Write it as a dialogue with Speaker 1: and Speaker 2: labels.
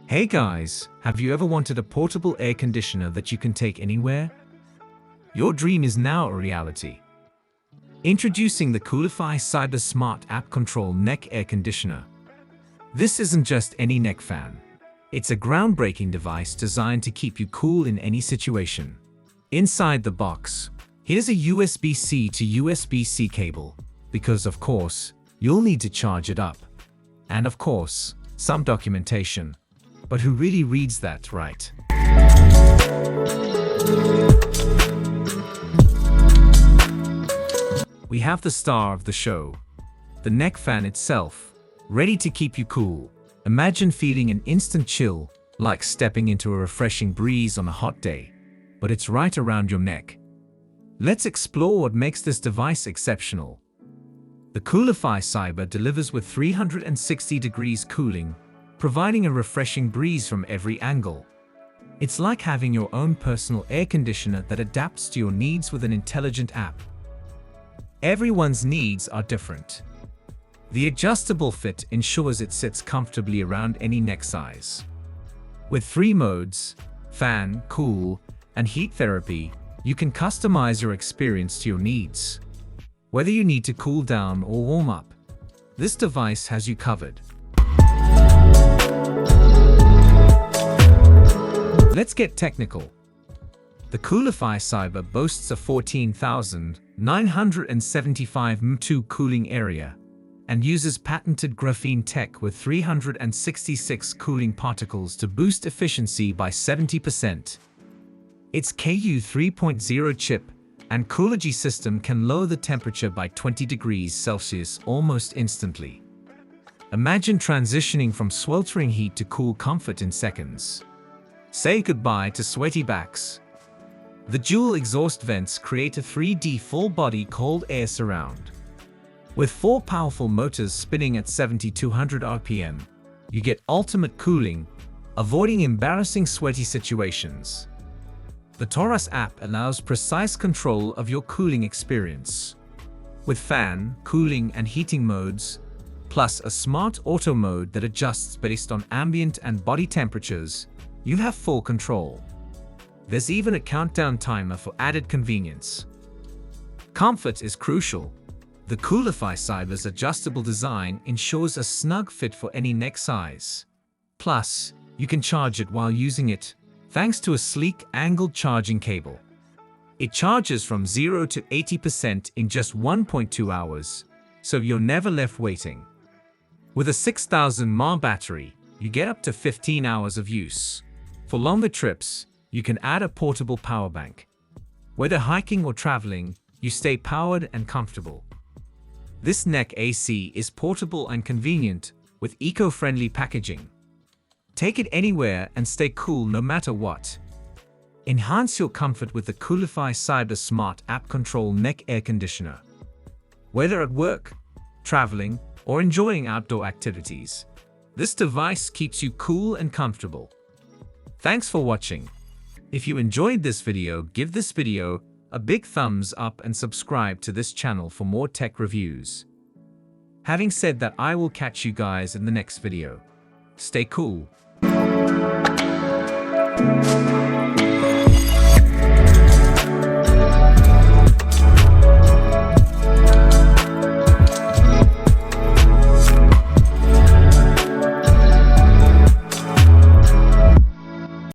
Speaker 1: Hey guys, have you ever wanted a portable air conditioner that you can take anywhere? Your dream is now a reality. Introducing the COOLiFY Cyber Smart App Control Neck Air Conditioner. This isn't just any neck fan. It's a groundbreaking device designed to keep you cool in any situation. Inside the box, here's a USB-C to USB-C cable, because of course, you'll need to charge it up. And of course, some documentation. But who really reads that, right? We have the star of the show, the neck fan itself, ready to keep you cool. Imagine feeling an instant chill, like stepping into a refreshing breeze on a hot day, but it's right around your neck. Let's explore what makes this device exceptional. The COOLiFY Cyber delivers with 360 degrees cooling, providing a refreshing breeze from every angle. It's like having your own personal air conditioner that adapts to your needs with an intelligent app. Everyone's needs are different. The adjustable fit ensures it sits comfortably around any neck size. With 3 modes, fan, cool, and heat therapy, you can customize your experience to your needs. Whether you need to cool down or warm up, this device has you covered. Let's get technical. The COOLiFY Cyber boasts a 14,975 m2 cooling area and uses patented graphene tech with 366 cooling particles to boost efficiency by 70%. Its Ku 3.0 chip and Coology system can lower the temperature by 20 degrees Celsius almost instantly. Imagine transitioning from sweltering heat to cool comfort in seconds. Say goodbye to sweaty backs. The dual exhaust vents create a 3D full-body cold air surround. With 4 powerful motors spinning at 7,200 RPM, you get ultimate cooling, avoiding embarrassing sweaty situations. The TORRAS app allows precise control of your cooling experience. With fan, cooling, and heating modes, plus a smart auto mode that adjusts based on ambient and body temperatures, you have full control. There's even a countdown timer for added convenience. Comfort is crucial. The COOLiFY Cyber's adjustable design ensures a snug fit for any neck size. Plus, you can charge it while using it, thanks to a sleek angled charging cable. It charges from 0 to 80% in just 1.2 hours, so you're never left waiting. With a 6,000 mAh battery, you get up to 15 hours of use. For longer trips, you can add a portable power bank. Whether hiking or traveling, you stay powered and comfortable. This neck AC is portable and convenient with eco-friendly packaging. Take it anywhere and stay cool no matter what. Enhance your comfort with the COOLiFY Cyber Smart App Control Neck Air Conditioner. Whether at work, traveling, or enjoying outdoor activities, this device keeps you cool and comfortable. Thanks for watching. If you enjoyed this video, give this video a big thumbs up and subscribe to this channel for more tech reviews. Having said that, I will catch you guys in the next video. Stay cool.